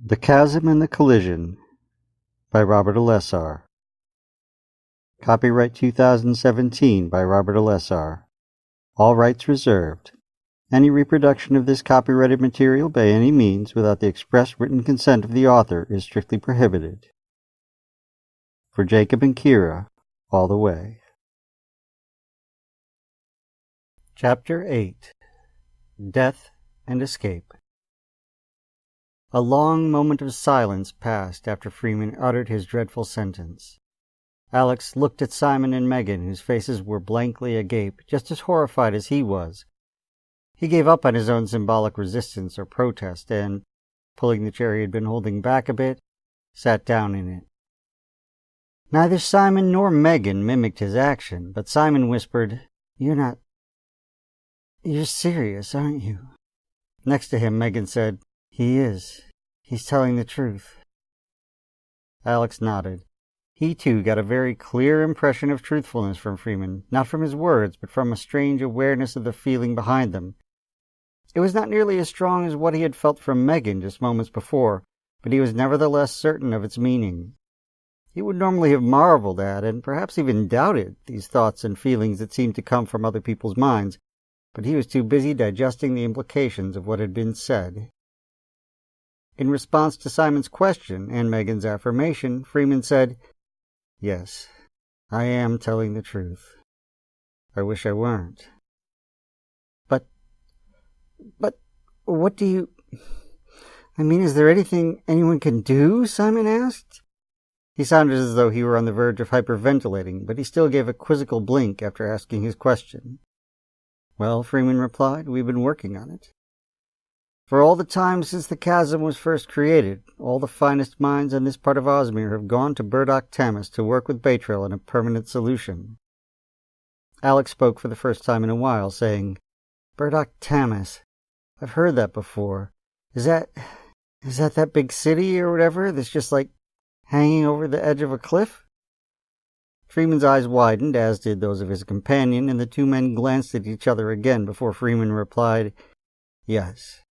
The Chasm and the Collision by Robert Elessar. Copyright 2017 by Robert Elessar. All rights reserved. Any reproduction of this copyrighted material by any means without the express written consent of the author is strictly prohibited. For Jacob and Kira, all the way. Chapter 8. Death and Escape. A long moment of silence passed after Freeman uttered his dreadful sentence. Alex looked at Simon and Megan, whose faces were blankly agape, just as horrified as he was. He gave up on his own symbolic resistance or protest and, pulling the chair he had been holding back a bit, sat down in it. Neither Simon nor Megan mimicked his action, but Simon whispered, You're serious, aren't you?" Next to him, Megan said, "He is. He's telling the truth." Alex nodded. He, too, got a very clear impression of truthfulness from Freeman, not from his words, but from a strange awareness of the feeling behind them. It was not nearly as strong as what he had felt from Megan just moments before, but he was nevertheless certain of its meaning. He would normally have marveled at, and perhaps even doubted, these thoughts and feelings that seemed to come from other people's minds, but he was too busy digesting the implications of what had been said. In response to Simon's question and Megan's affirmation, Freeman said, "Yes, I am telling the truth. I wish I weren't." But what do you... is there anything anyone can do?" Simon asked. He sounded as though he were on the verge of hyperventilating, but he still gave a quizzical blink after asking his question. "Well," Freeman replied, "we've been working on it. For all the time since the chasm was first created, all the finest minds in this part of Osmere have gone to Burdock Tamis to work with Baytril on a permanent solution." Alex spoke for the first time in a while, saying, "Burdock Tamis. I've heard that before. Is that big city or whatever that's just like hanging over the edge of a cliff?" Freeman's eyes widened, as did those of his companion, and the two men glanced at each other again before Freeman replied, "Yes."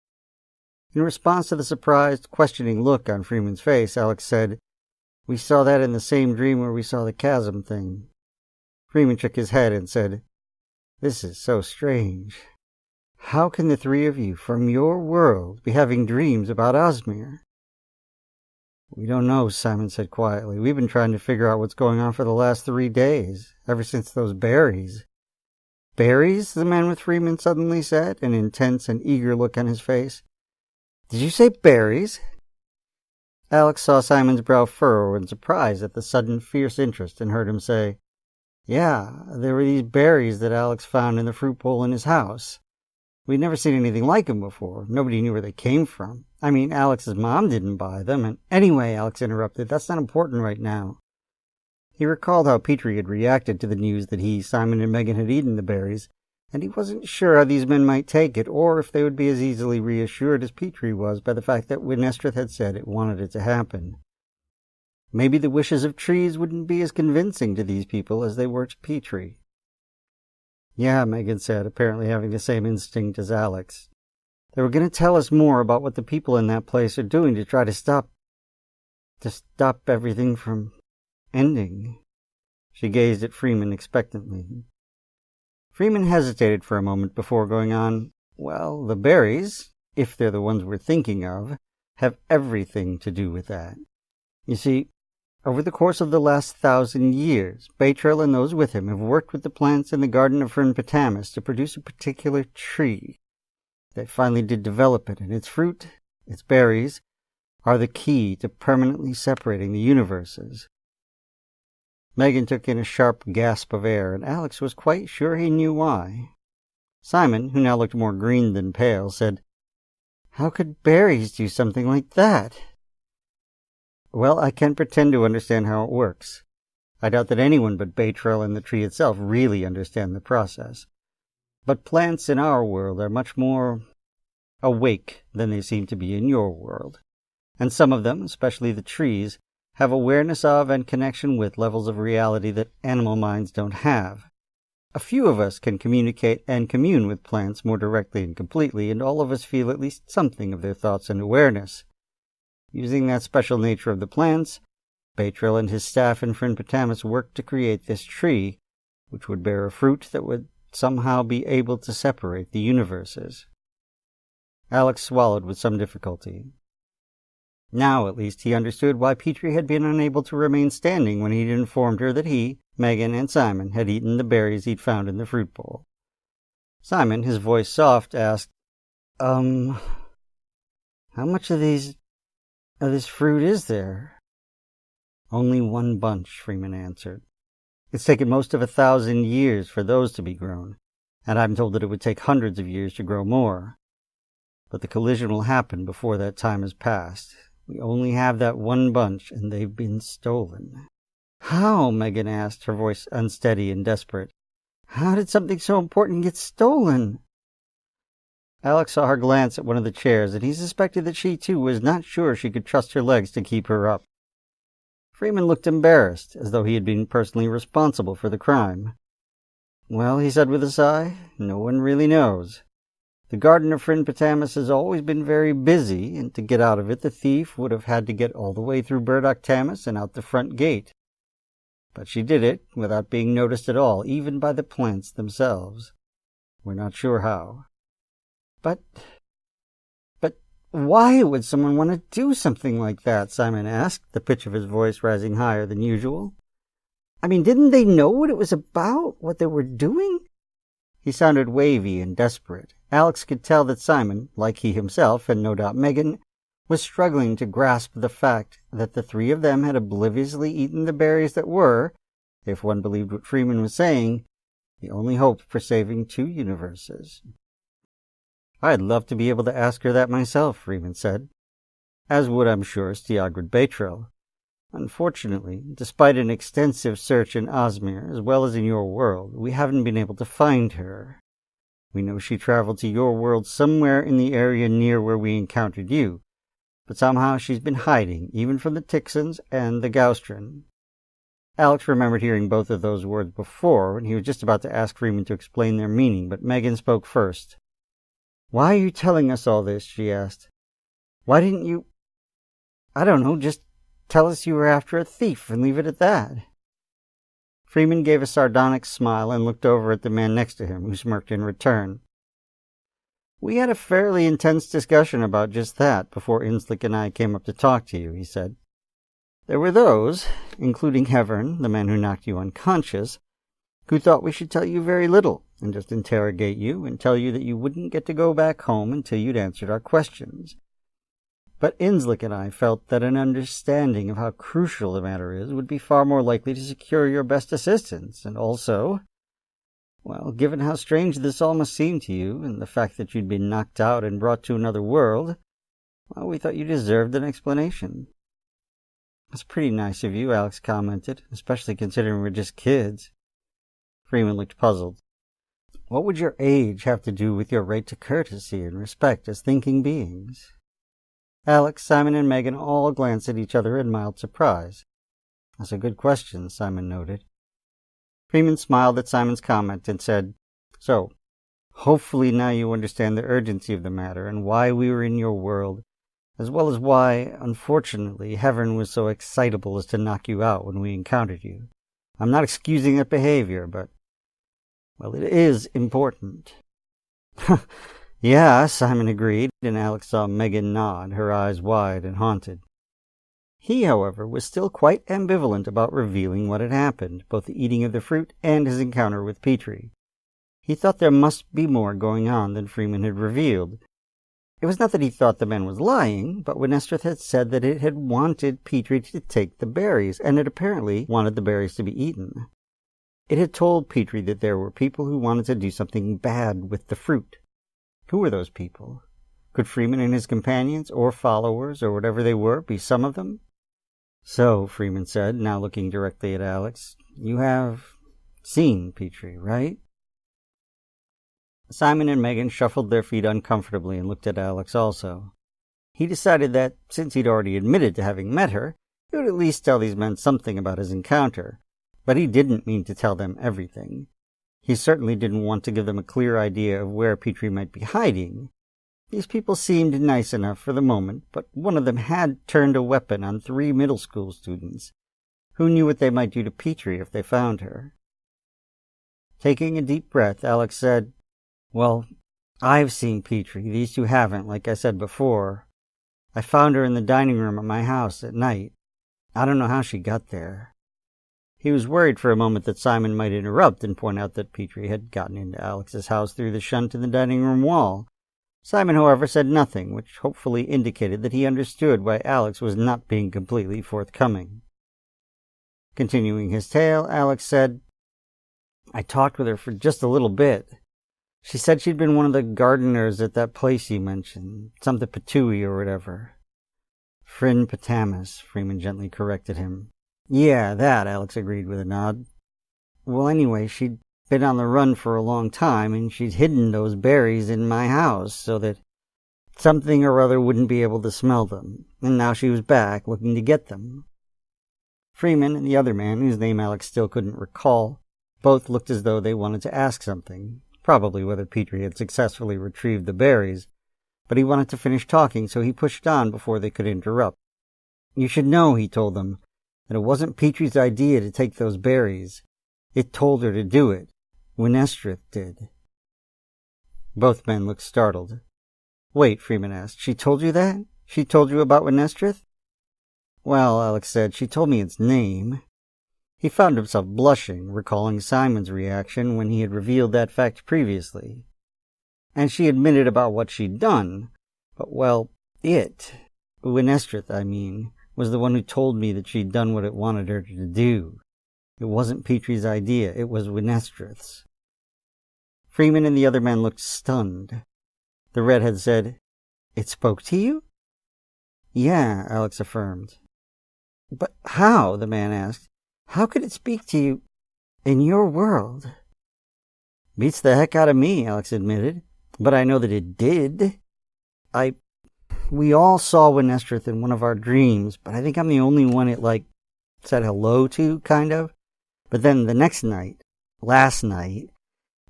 In response to the surprised, questioning look on Freeman's face, Alex said, "We saw that in the same dream where we saw the chasm thing." Freeman shook his head and said, "This is so strange. How can the three of you from your world be having dreams about Osmere?" "We don't know," Simon said quietly. "We've been trying to figure out what's going on for the last 3 days, ever since those berries." "Berries?" the man with Freeman suddenly said, an intense and eager look on his face. "Did you say berries?" Alex saw Simon's brow furrow in surprise at the sudden fierce interest and heard him say, "Yeah, there were these berries that Alex found in the fruit bowl in his house. We'd never seen anything like them before. Nobody knew where they came from. Alex's mom didn't buy them, and—" "Anyway," Alex interrupted, "that's not important right now." He recalled how Petrie had reacted to the news that he, Simon, and Megan had eaten the berries, and he wasn't sure how these men might take it, or if they would be as easily reassured as Petrie was by the fact that Winnestreth had said it wanted it to happen. Maybe the wishes of trees wouldn't be as convincing to these people as they were to Petrie. "Yeah," Megan said, apparently having the same instinct as Alex. "They were going to tell us more about what the people in that place are doing to try to stop everything from ending." She gazed at Freeman expectantly. Freeman hesitated for a moment before going on. "Well, the berries, if they're the ones we're thinking of, have everything to do with that. You see, over the course of the last 1,000 years, Baytril and those with him have worked with the plants in the Garden of Fernpatamis to produce a particular tree. They finally did develop it, and its fruit, its berries, are the key to permanently separating the universes." Megan took in a sharp gasp of air, and Alex was quite sure he knew why. Simon, who now looked more green than pale, said, "How could berries do something like that?" "Well, I can't pretend to understand how it works. I doubt that anyone but Baytril and the tree itself really understand the process. But plants in our world are much more awake than they seem to be in your world. And some of them, especially the trees, have awareness of and connection with levels of reality that animal minds don't have. A few of us can communicate and commune with plants more directly and completely, and all of us feel at least something of their thoughts and awareness. Using that special nature of the plants, Batril and his staff in Frinpotamus worked to create this tree, which would bear a fruit that would somehow be able to separate the universes. Alex swallowed with some difficulty. Now, at least, he understood why Petrie had been unable to remain standing when he'd informed her that he, Megan, and Simon had eaten the berries he'd found in the fruit bowl. Simon, his voice soft, asked, how much of this fruit is there? Only one bunch, Freeman answered. It's taken most of 1,000 years for those to be grown, and I'm told that it would take hundreds of years to grow more. But the collision will happen before that time has passed. We only have that one bunch, and they've been stolen. How? Megan asked, her voice unsteady and desperate. How did something so important get stolen? Alex saw her glance at one of the chairs, and he suspected that she, too, was not sure she could trust her legs to keep her up. Freeman looked embarrassed, as though he had been personally responsible for the crime. Well, he said with a sigh, no one really knows. The Garden of Frinpotamus has always been very busy, and to get out of it the thief would have had to get all the way through Burdoctamus and out the front gate. But she did it without being noticed at all, even by the plants themselves. We're not sure how. But why would someone want to do something like that? Simon asked, the pitch of his voice rising higher than usual. I mean, didn't they know what it was about, what they were doing? He sounded wavy and desperate. Alex could tell that Simon, like he himself, and no doubt Megan, was struggling to grasp the fact that the three of them had obliviously eaten the berries that were, if one believed what Freeman was saying, the only hope for saving 2 universes. I'd love to be able to ask her that myself, Freeman said, as would, I'm sure, Stiagrid Batril. Unfortunately, despite an extensive search in Osmir, as well as in your world, we haven't been able to find her. We know she traveled to your world somewhere in the area near where we encountered you, but somehow she's been hiding, even from the Tixans and the Gaustrin. Alex remembered hearing both of those words before, and he was just about to ask Freeman to explain their meaning, but Megan spoke first. Why are you telling us all this? She asked. Why didn't you, I don't know, just tell us you were after a thief and leave it at that? Freeman gave a sardonic smile and looked over at the man next to him, who smirked in return. We had a fairly intense discussion about just that before Inslick and I came up to talk to you, he said. There were those, including Hevern, the man who knocked you unconscious, who thought we should tell you very little and just interrogate you and tell you that you wouldn't get to go back home until you'd answered our questions. But Inslick and I felt that an understanding of how crucial the matter is would be far more likely to secure your best assistance, and also, well, given how strange this all must seem to you, and the fact that you'd been knocked out and brought to another world, well, we thought you deserved an explanation. That's pretty nice of you, Alex commented, especially considering we're just kids. Freeman looked puzzled. What would your age have to do with your right to courtesy and respect as thinking beings? Alex, Simon, and Megan all glanced at each other in mild surprise. That's a good question, Simon noted. Freeman smiled at Simon's comment and said, So, hopefully now you understand the urgency of the matter and why we were in your world, as well as why, unfortunately, Hevern was so excitable as to knock you out when we encountered you. I'm not excusing that behavior, but, well, it is important. Yeah, Simon agreed, and Alex saw Megan nod, her eyes wide and haunted. He, however, was still quite ambivalent about revealing what had happened, both the eating of the fruit and his encounter with Petrie. He thought there must be more going on than Freeman had revealed. It was not that he thought the man was lying, but when Estrith had said that it had wanted Petrie to take the berries, and it apparently wanted the berries to be eaten. It had told Petrie that there were people who wanted to do something bad with the fruit. Who were those people? Could Freeman and his companions, or followers, or whatever they were, be some of them? So, Freeman said, now looking directly at Alex, you have seen Petrie, right? Simon and Megan shuffled their feet uncomfortably and looked at Alex also. He decided that, since he'd already admitted to having met her, he would at least tell these men something about his encounter, but he didn't mean to tell them everything. He certainly didn't want to give them a clear idea of where Petrie might be hiding, These people seemed nice enough for the moment, but one of them had turned a weapon on 3 middle school students. Who knew what they might do to Petrie if they found her? Taking a deep breath, Alex said, "Well, I've seen Petrie. These two haven't, like I said before. I found her in the dining room at my house at night. I don't know how she got there." He was worried for a moment that Simon might interrupt and point out that Petrie had gotten into Alex's house through the shunt in the dining room wall. Simon, however, said nothing, which hopefully indicated that he understood why Alex was not being completely forthcoming. Continuing his tale, Alex said, "I talked with her for just a little bit. She said she'd been one of the gardeners at that place you mentioned, something Patui or whatever." "Frin Patamus," Freeman gently corrected him. "Yeah, that," Alex agreed with a nod. "Well, anyway, she'd been on the run for a long time, and she'd hidden those berries in my house so that something or other wouldn't be able to smell them, and now she was back looking to get them." Freeman and the other man, whose name Alex still couldn't recall, both looked as though they wanted to ask something, probably whether Petrie had successfully retrieved the berries, but he wanted to finish talking, so he pushed on before they could interrupt. "You should know," he told them, "that it wasn't Petrie's idea to take those berries. It told her to do it. Winestrith did." Both men looked startled. "Wait," Freeman asked, "she told you that? She told you about Winestrith?" "Well," Alex said, "she told me its name." He found himself blushing, recalling Simon's reaction when he had revealed that fact previously. And she admitted about what she'd done, but, well, Winestrith, I mean, was the one who told me that she'd done what it wanted her to do. It wasn't Petrie's idea, it was Winestrith's. Freeman and the other men looked stunned. The redhead said, "It spoke to you?" "Yeah," Alex affirmed. "But how?" the man asked. "How could it speak to you in your world?" "Beats the heck out of me," Alex admitted. "But I know that it did. We all saw Winestrith in one of our dreams, but I think I'm the only one it, said hello to, kind of. But then the next night, last night,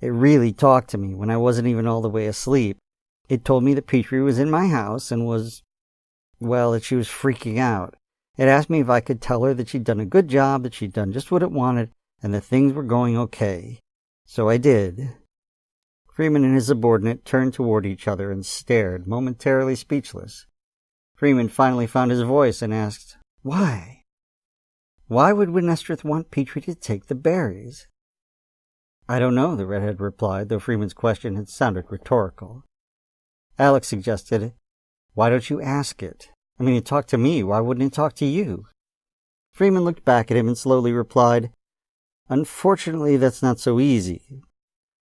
it really talked to me when I wasn't even all the way asleep. It told me that Petrie was in my house and that she was freaking out. It asked me if I could tell her that she'd done a good job, that she'd done just what it wanted, and that things were going okay. So I did." Freeman and his subordinate turned toward each other and stared, momentarily speechless. Freeman finally found his voice and asked, "Why? Why would Winestrith want Petrie to take the berries?" "I don't know," the redhead replied, though Freeman's question had sounded rhetorical. Alex suggested, "Why don't you ask it? I mean, it talked to me. Why wouldn't it talk to you?" Freeman looked back at him and slowly replied, "Unfortunately, that's not so easy.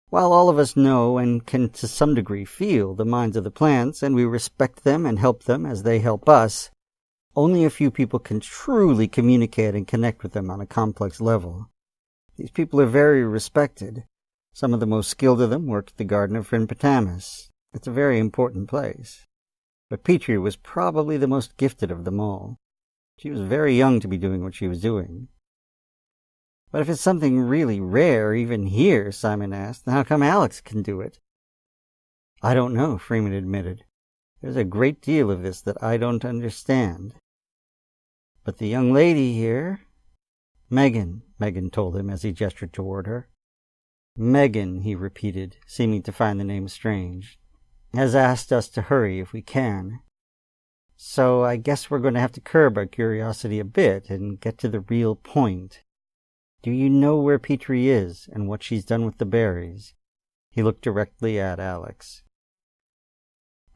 While all of us know and can to some degree feel the minds of the plants, and we respect them and help them as they help us, only a few people can truly communicate and connect with them on a complex level. These people are very respected. Some of the most skilled of them work at the Garden of Frin Patamus. It's a very important place. But Petrie was probably the most gifted of them all. She was very young to be doing what she was doing." "But if it's something really rare, even here," Simon asked, "then how come Alex can do it?" "I don't know," Freeman admitted. "There's a great deal of this that I don't understand. But the young lady here—" "Megan," Megan told him as he gestured toward her. "Megan," he repeated, seeming to find the name strange, "has asked us to hurry if we can. So I guess we're going to have to curb our curiosity a bit and get to the real point. Do you know where Petrie is and what she's done with the berries?" He looked directly at Alex.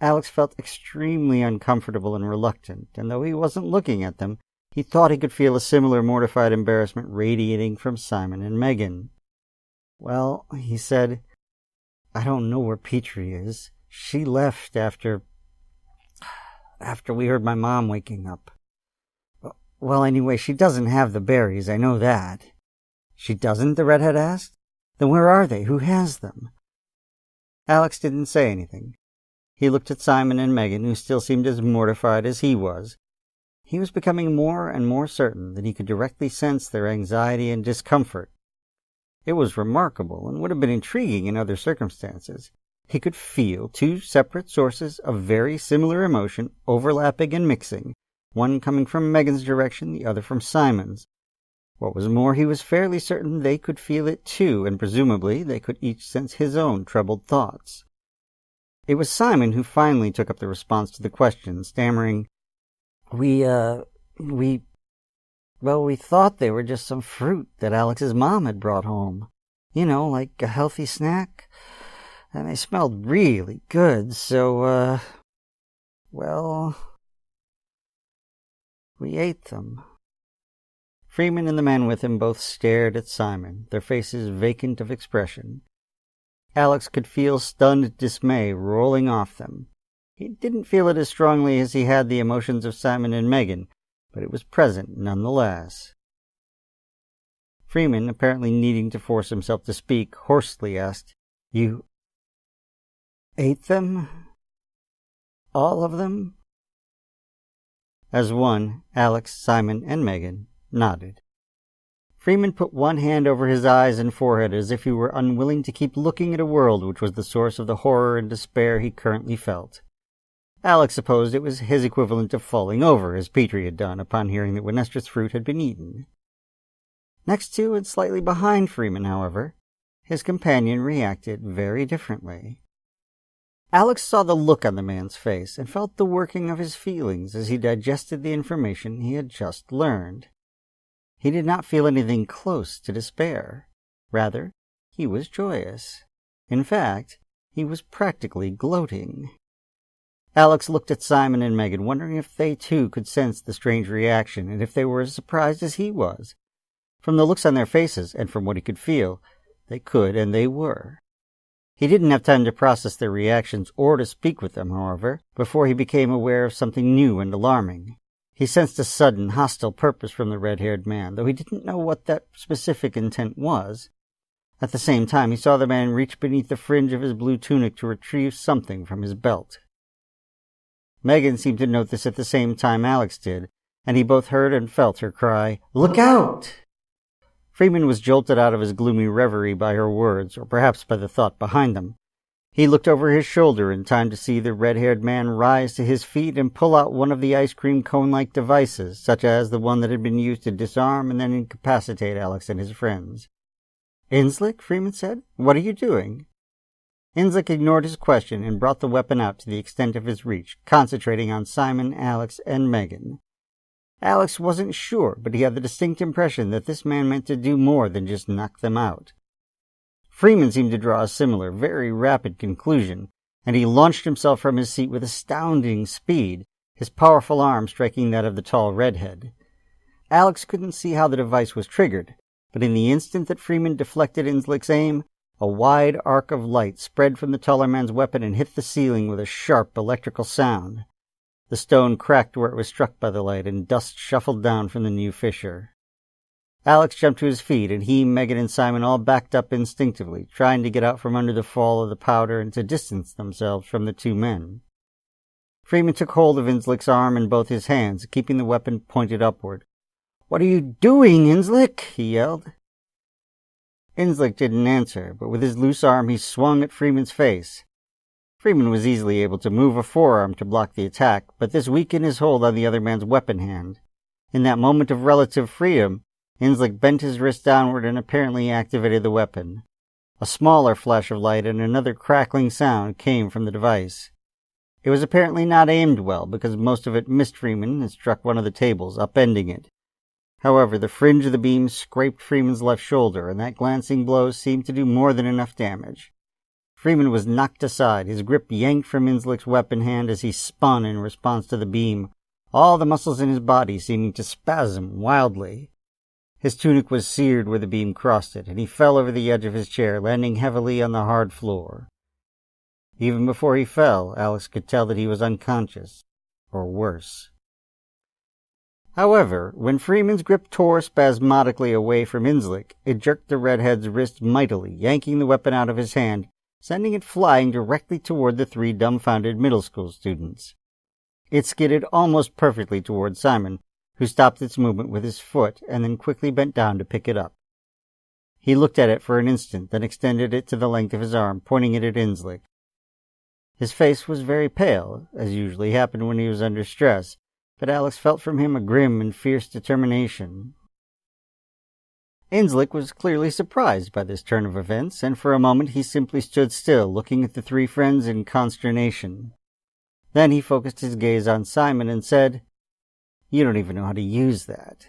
Alex felt extremely uncomfortable and reluctant, and though he wasn't looking at them, he thought he could feel a similar mortified embarrassment radiating from Simon and Megan. "Well," he said, "I don't know where Petrie is. She left after we heard my mom waking up. Well, anyway, she doesn't have the berries, I know that." "She doesn't?" the redhead asked. "Then where are they? Who has them?" Alex didn't say anything. He looked at Simon and Megan, who still seemed as mortified as he was. He was becoming more and more certain that he could directly sense their anxiety and discomfort. It was remarkable, and would have been intriguing in other circumstances. He could feel two separate sources of very similar emotion overlapping and mixing, one coming from Megan's direction, the other from Simon's. What was more, he was fairly certain they could feel it too, and presumably they could each sense his own troubled thoughts. It was Simon who finally took up the response to the question, stammering, We thought they were just some fruit that Alex's mom had brought home. You know, like a healthy snack. And they smelled really good, so, we ate them." Freeman and the man with him both stared at Simon, their faces vacant of expression. Alex could feel stunned dismay rolling off them. He didn't feel it as strongly as he had the emotions of Simon and Megan, but it was present nonetheless. Freeman, apparently needing to force himself to speak, hoarsely asked, "You ate them? All of them?" As one, Alex, Simon, and Megan nodded. Freeman put one hand over his eyes and forehead as if he were unwilling to keep looking at a world which was the source of the horror and despair he currently felt. Alex supposed it was his equivalent of falling over, as Petrie had done upon hearing that Wenestra's fruit had been eaten. Next to and slightly behind Freeman, however, his companion reacted very differently. Alex saw the look on the man's face and felt the working of his feelings as he digested the information he had just learned. He did not feel anything close to despair. Rather, he was joyous. In fact, he was practically gloating. Alex looked at Simon and Megan, wondering if they too could sense the strange reaction and if they were as surprised as he was. From the looks on their faces, and from what he could feel, they could and they were. He didn't have time to process their reactions or to speak with them, however, before he became aware of something new and alarming. He sensed a sudden, hostile purpose from the red-haired man, though he didn't know what that specific intent was. At the same time, he saw the man reach beneath the fringe of his blue tunic to retrieve something from his belt. Megan seemed to note this at the same time Alex did, and he both heard and felt her cry, "Look out!" Freeman was jolted out of his gloomy reverie by her words, or perhaps by the thought behind them. He looked over his shoulder in time to see the red-haired man rise to his feet and pull out one of the ice cream cone-like devices, such as the one that had been used to disarm and then incapacitate Alex and his friends. "Inslick?" Freeman said. "What are you doing?" Inslick ignored his question and brought the weapon out to the extent of his reach, concentrating on Simon, Alex, and Megan. Alex wasn't sure, but he had the distinct impression that this man meant to do more than just knock them out. Freeman seemed to draw a similar, very rapid conclusion, and he launched himself from his seat with astounding speed, his powerful arm striking that of the tall redhead. Alex couldn't see how the device was triggered, but in the instant that Freeman deflected Inslick's aim, a wide arc of light spread from the taller man's weapon and hit the ceiling with a sharp electrical sound. The stone cracked where it was struck by the light, and dust shuffled down from the new fissure. Alex jumped to his feet, and he, Megan, and Simon all backed up instinctively, trying to get out from under the fall of the powder and to distance themselves from the two men. Freeman took hold of Inslick's arm in both his hands, keeping the weapon pointed upward. "What are you doing, Inslick?" he yelled. Inslick didn't answer, but with his loose arm he swung at Freeman's face. Freeman was easily able to move a forearm to block the attack, but this weakened his hold on the other man's weapon hand. In that moment of relative freedom, Inslick bent his wrist downward and apparently activated the weapon. A smaller flash of light and another crackling sound came from the device. It was apparently not aimed well, because most of it missed Freeman and struck one of the tables, upending it. However, the fringe of the beam scraped Freeman's left shoulder, and that glancing blow seemed to do more than enough damage. Freeman was knocked aside, his grip yanked from Inslick's weapon hand as he spun in response to the beam, all the muscles in his body seeming to spasm wildly. His tunic was seared where the beam crossed it, and he fell over the edge of his chair, landing heavily on the hard floor. Even before he fell, Alex could tell that he was unconscious, or worse. However, when Freeman's grip tore spasmodically away from Inslick, it jerked the redhead's wrist mightily, yanking the weapon out of his hand, sending it flying directly toward the three dumbfounded middle school students. It skidded almost perfectly toward Simon, who stopped its movement with his foot and then quickly bent down to pick it up. He looked at it for an instant, then extended it to the length of his arm, pointing it at Inslick. His face was very pale, as usually happened when he was under stress, but Alex felt from him a grim and fierce determination. Innslick was clearly surprised by this turn of events, and for a moment he simply stood still, looking at the three friends in consternation. Then he focused his gaze on Simon and said, "You don't even know how to use that."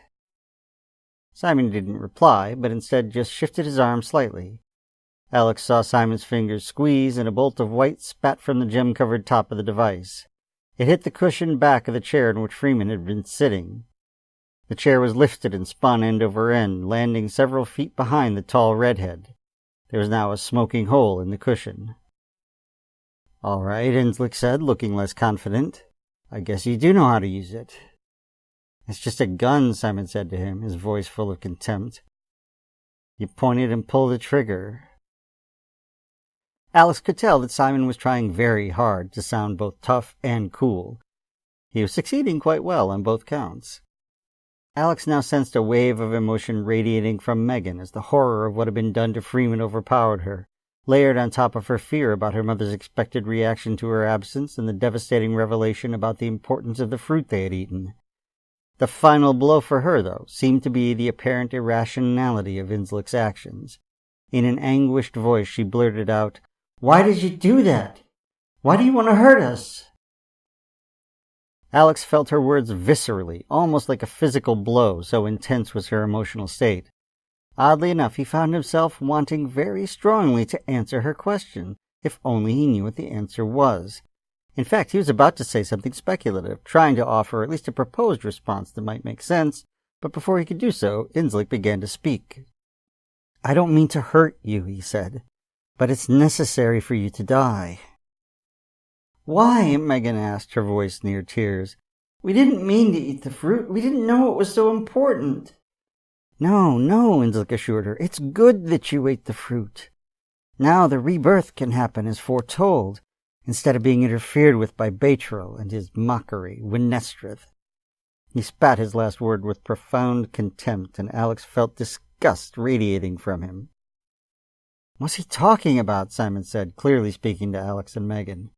Simon didn't reply, but instead just shifted his arm slightly. Alex saw Simon's fingers squeeze, and a bolt of white spat from the gem-covered top of the device. It hit the cushioned back of the chair in which Freeman had been sitting. The chair was lifted and spun end over end, landing several feet behind the tall redhead. There was now a smoking hole in the cushion. "All right," Innslick said, looking less confident. "I guess you do know how to use it." "It's just a gun," Simon said to him, his voice full of contempt. "You point it and pull the trigger." Alex could tell that Simon was trying very hard to sound both tough and cool. He was succeeding quite well on both counts. Alex now sensed a wave of emotion radiating from Megan as the horror of what had been done to Freeman overpowered her, layered on top of her fear about her mother's expected reaction to her absence and the devastating revelation about the importance of the fruit they had eaten. The final blow for her, though, seemed to be the apparent irrationality of Innslick's actions. In an anguished voice she blurted out, "Why did you do that? Why do you want to hurt us?" Alex felt her words viscerally, almost like a physical blow, so intense was her emotional state. Oddly enough, he found himself wanting very strongly to answer her question, if only he knew what the answer was. In fact, he was about to say something speculative, trying to offer at least a proposed response that might make sense, but before he could do so, Innslick began to speak. "I don't mean to hurt you," he said, "but it's necessary for you to die." "Why?" Megan asked, her voice near tears. "We didn't mean to eat the fruit. We didn't know it was so important." No, Innslick assured her. "It's good that you ate the fruit. Now the rebirth can happen as foretold, instead of being interfered with by Betril and his mockery, Winnestrith." He spat his last word with profound contempt, and Alex felt disgust radiating from him. "What's he talking about?" Simon said, clearly speaking to Alex and Megan.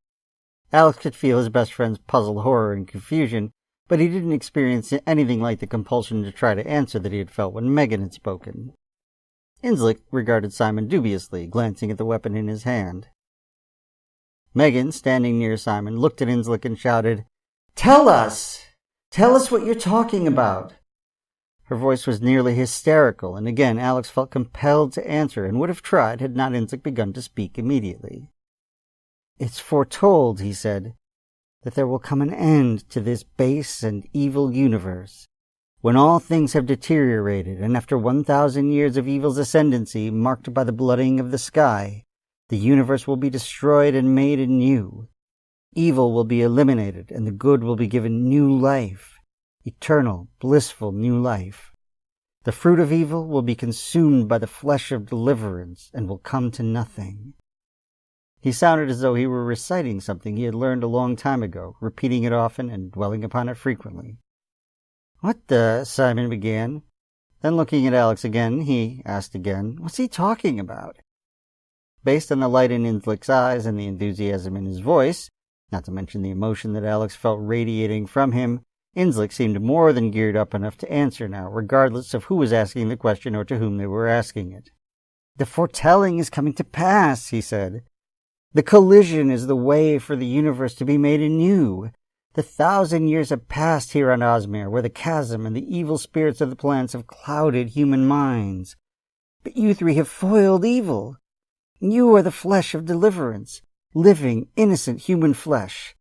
Alex could feel his best friend's puzzled horror and confusion, but he didn't experience anything like the compulsion to try to answer that he had felt when Megan had spoken. Innslick regarded Simon dubiously, glancing at the weapon in his hand. Megan, standing near Simon, looked at Innslick and shouted, "Tell us! Tell us what you're talking about!" Her voice was nearly hysterical, and again Alex felt compelled to answer and would have tried had not Innslick begun to speak immediately. "It's foretold," he said, "that there will come an end to this base and evil universe. When all things have deteriorated, and after 1,000 years of evil's ascendancy marked by the blooding of the sky, the universe will be destroyed and made anew. Evil will be eliminated, and the good will be given new life, eternal, blissful new life. The fruit of evil will be consumed by the flesh of deliverance, and will come to nothing." He sounded as though he were reciting something he had learned a long time ago, repeating it often and dwelling upon it frequently. "What the—" Simon began. Then looking at Alex again, he asked again, "What's he talking about?" Based on the light in Innslick's eyes and the enthusiasm in his voice, not to mention the emotion that Alex felt radiating from him, Innslick seemed more than geared up enough to answer now, regardless of who was asking the question or to whom they were asking it. "The foretelling is coming to pass," he said. "The collision is the way for the universe to be made anew. The 1,000 years have passed here on Osmere, where the chasm and the evil spirits of the planets have clouded human minds. But you three have foiled evil. You are the flesh of deliverance, living, innocent human flesh.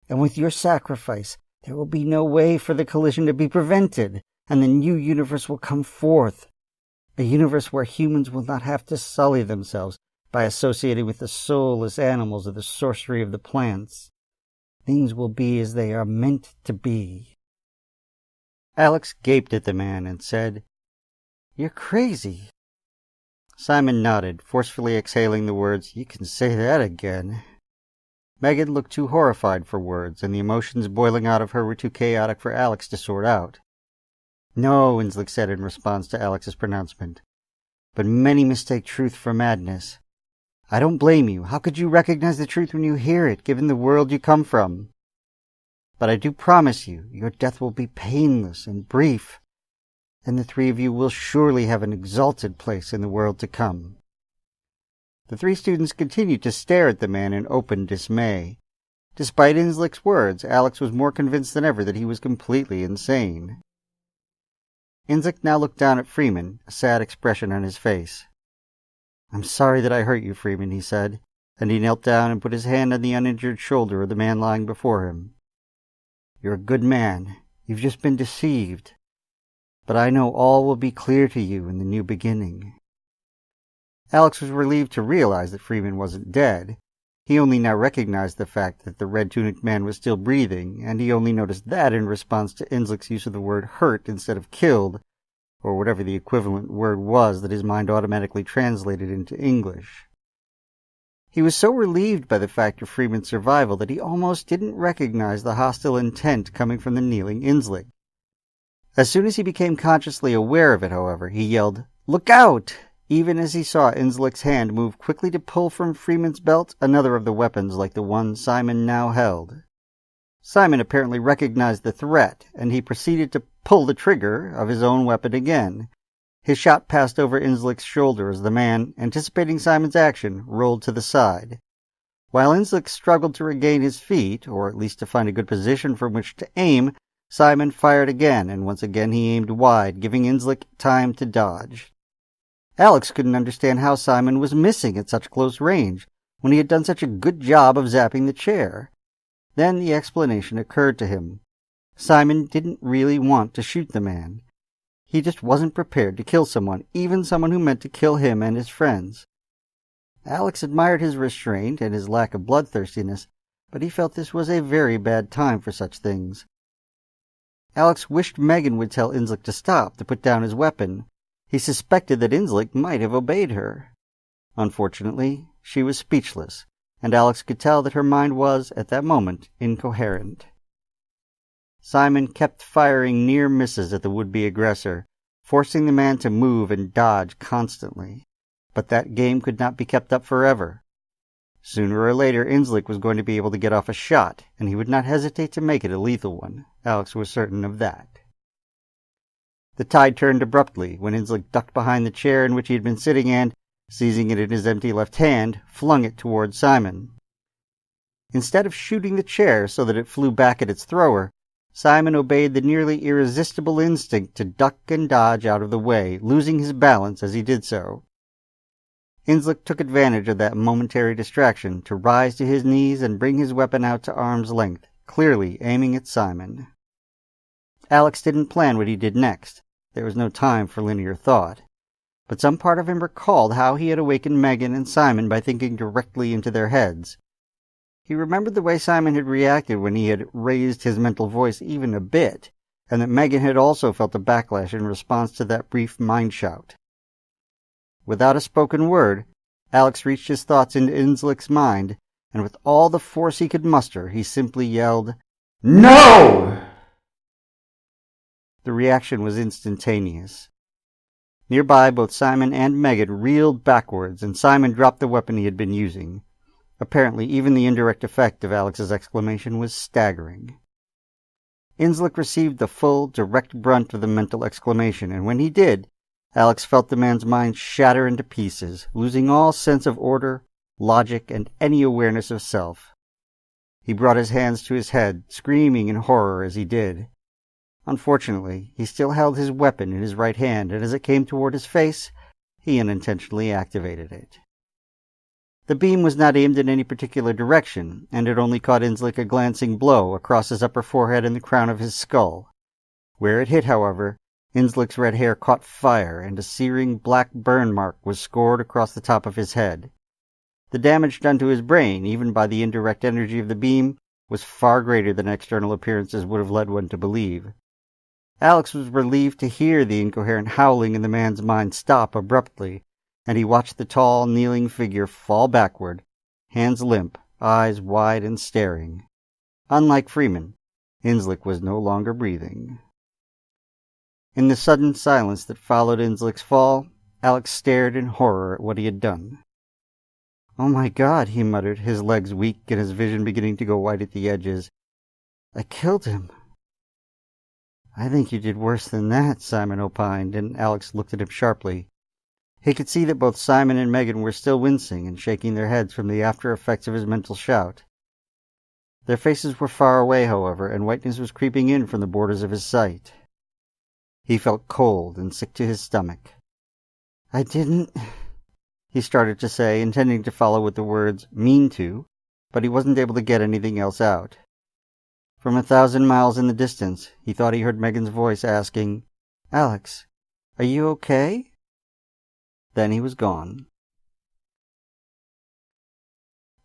And with your sacrifice, there will be no way for the collision to be prevented, and the new universe will come forth. A universe where humans will not have to sully themselves by associating with the soulless animals of the sorcery of the plants. Things will be as they are meant to be." Alex gaped at the man and said, "You're crazy." Simon nodded, forcefully exhaling the words, "You can say that again." Megan looked too horrified for words, and the emotions boiling out of her were too chaotic for Alex to sort out. "No," Innslick said in response to Alex's pronouncement, "but many mistake truth for madness. I don't blame you. How could you recognize the truth when you hear it, given the world you come from? But I do promise you, your death will be painless and brief, and the three of you will surely have an exalted place in the world to come." The three students continued to stare at the man in open dismay. Despite Innslick's words, Alex was more convinced than ever that he was completely insane. Innslick now looked down at Freeman, a sad expression on his face. "I'm sorry that I hurt you, Freeman," he said, and he knelt down and put his hand on the uninjured shoulder of the man lying before him. "You're a good man. You've just been deceived. But I know all will be clear to you in the new beginning." Alex was relieved to realize that Freeman wasn't dead. He only now recognized the fact that the red-tunicked man was still breathing, and he only noticed that in response to Innslick's use of the word hurt instead of killed, or whatever the equivalent word was that his mind automatically translated into English. He was so relieved by the fact of Freeman's survival that he almost didn't recognize the hostile intent coming from the kneeling Innslick. As soon as he became consciously aware of it, however, he yelled, "Look out!" even as he saw Innslick's hand move quickly to pull from Freeman's belt another of the weapons like the one Simon now held. Simon apparently recognized the threat, and he proceeded to pull the trigger of his own weapon again. His shot passed over Innslick's shoulder as the man, anticipating Simon's action, rolled to the side. While Innslick struggled to regain his feet, or at least to find a good position from which to aim, Simon fired again, and once again he aimed wide, giving Innslick time to dodge. Alex couldn't understand how Simon was missing at such close range, when he had done such a good job of zapping the chair. Then the explanation occurred to him. Simon didn't really want to shoot the man. He just wasn't prepared to kill someone, even someone who meant to kill him and his friends. Alex admired his restraint and his lack of bloodthirstiness, but he felt this was a very bad time for such things. Alex wished Megan would tell Innslick to stop, to put down his weapon. He suspected that Innslick might have obeyed her. Unfortunately, she was speechless, and Alex could tell that her mind was, at that moment, incoherent. Simon kept firing near misses at the would-be aggressor, forcing the man to move and dodge constantly. But that game could not be kept up forever. Sooner or later, Innslick was going to be able to get off a shot, and he would not hesitate to make it a lethal one. Alex was certain of that. The tide turned abruptly when Innslick ducked behind the chair in which he had been sitting and, seizing it in his empty left hand, flung it toward Simon. Instead of shooting the chair so that it flew back at its thrower, Simon obeyed the nearly irresistible instinct to duck and dodge out of the way, losing his balance as he did so. Innslick took advantage of that momentary distraction to rise to his knees and bring his weapon out to arm's length, clearly aiming at Simon. Alex didn't plan what he did next. There was no time for linear thought. But some part of him recalled how he had awakened Megan and Simon by thinking directly into their heads. He remembered the way Simon had reacted when he had raised his mental voice even a bit, and that Megan had also felt a backlash in response to that brief mind shout. Without a spoken word, Alex reached his thoughts into Innslick's mind, and with all the force he could muster, he simply yelled, "No!" The reaction was instantaneous. Nearby, both Simon and Megan reeled backwards, and Simon dropped the weapon he had been using. Apparently, even the indirect effect of Alex's exclamation was staggering. Innslick received the full, direct brunt of the mental exclamation, and when he did, Alex felt the man's mind shatter into pieces, losing all sense of order, logic, and any awareness of self. He brought his hands to his head, screaming in horror as he did. Unfortunately, he still held his weapon in his right hand, and as it came toward his face, he unintentionally activated it. The beam was not aimed in any particular direction, and it only caught Innslick a glancing blow across his upper forehead and the crown of his skull. Where it hit, however, Innslick's red hair caught fire, and a searing black burn mark was scored across the top of his head. The damage done to his brain, even by the indirect energy of the beam, was far greater than external appearances would have led one to believe. Alex was relieved to hear the incoherent howling in the man's mind stop abruptly, and he watched the tall, kneeling figure fall backward, hands limp, eyes wide and staring. Unlike Freeman, Innslick was no longer breathing. In the sudden silence that followed Innslick's fall, Alex stared in horror at what he had done. "Oh my God," he muttered, his legs weak and his vision beginning to go white at the edges. "I killed him." "I think you did worse than that," Simon opined, and Alex looked at him sharply. He could see that both Simon and Megan were still wincing and shaking their heads from the after effects of his mental shout. Their faces were far away, however, and whiteness was creeping in from the borders of his sight. He felt cold and sick to his stomach. "I didn't," he started to say, intending to follow with the words, "mean to," but he wasn't able to get anything else out. From 1,000 miles in the distance, he thought he heard Megan's voice asking, "Alex, are you okay?" Then he was gone.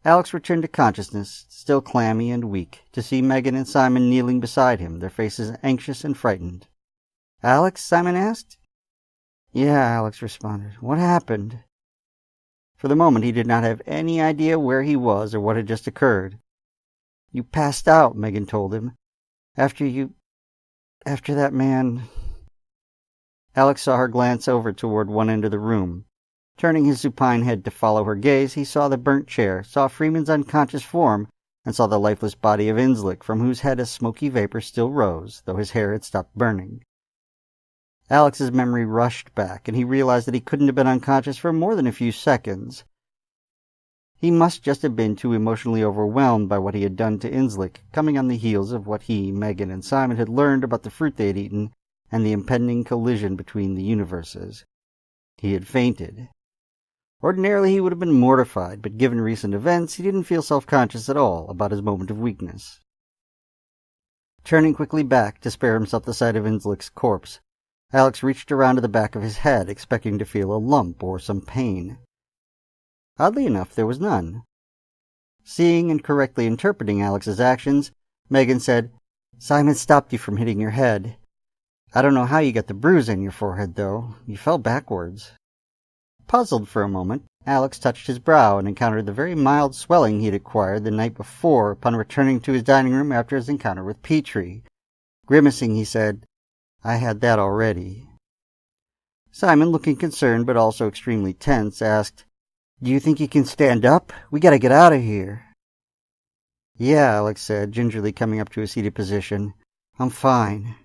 Alex returned to consciousness, still clammy and weak, to see Megan and Simon kneeling beside him, their faces anxious and frightened. "Alex?" Simon asked. "Yeah," Alex responded. "What happened?" For the moment he did not have any idea where he was or what had just occurred. "You passed out," Megan told him. After that man." Alex saw her glance over toward one end of the room. Turning his supine head to follow her gaze, he saw the burnt chair, saw Freeman's unconscious form, and saw the lifeless body of Inslick, from whose head a smoky vapor still rose, though his hair had stopped burning. Alex's memory rushed back, and he realized that he couldn't have been unconscious for more than a few seconds. He must just have been too emotionally overwhelmed by what he had done to Inslick, coming on the heels of what he, Megan, and Simon had learned about the fruit they had eaten and the impending collision between the universes. He had fainted. Ordinarily he would have been mortified, but given recent events, he didn't feel self-conscious at all about his moment of weakness. Turning quickly back to spare himself the sight of Inslick's corpse, Alex reached around to the back of his head, expecting to feel a lump or some pain. Oddly enough, there was none. Seeing and correctly interpreting Alex's actions, Megan said, "Simon stopped you from hitting your head. I don't know how you got the bruise on your forehead, though. You fell backwards." Puzzled for a moment, Alex touched his brow and encountered the very mild swelling he had acquired the night before upon returning to his dining room after his encounter with Petrie. Grimacing, he said, "I had that already." Simon, looking concerned but also extremely tense, asked, "Do you think you can stand up? We gotta get out of here." "Yeah," Alex said, gingerly coming up to a seated position. "I'm fine."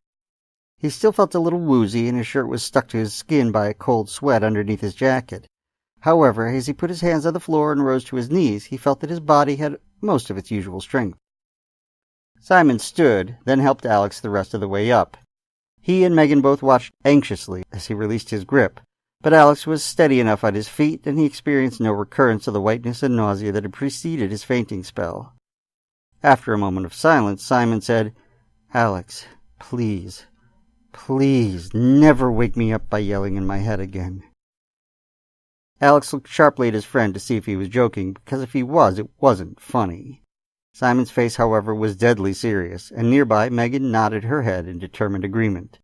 He still felt a little woozy, and his shirt was stuck to his skin by a cold sweat underneath his jacket. However, as he put his hands on the floor and rose to his knees, he felt that his body had most of its usual strength. Simon stood, then helped Alex the rest of the way up. He and Megan both watched anxiously as he released his grip, but Alex was steady enough on his feet, and he experienced no recurrence of the whiteness and nausea that had preceded his fainting spell. After a moment of silence, Simon said, "Alex, please, please, never wake me up by yelling in my head again." Alex looked sharply at his friend to see if he was joking, because if he was, it wasn't funny. Simon's face, however, was deadly serious, and nearby Megan nodded her head in determined agreement.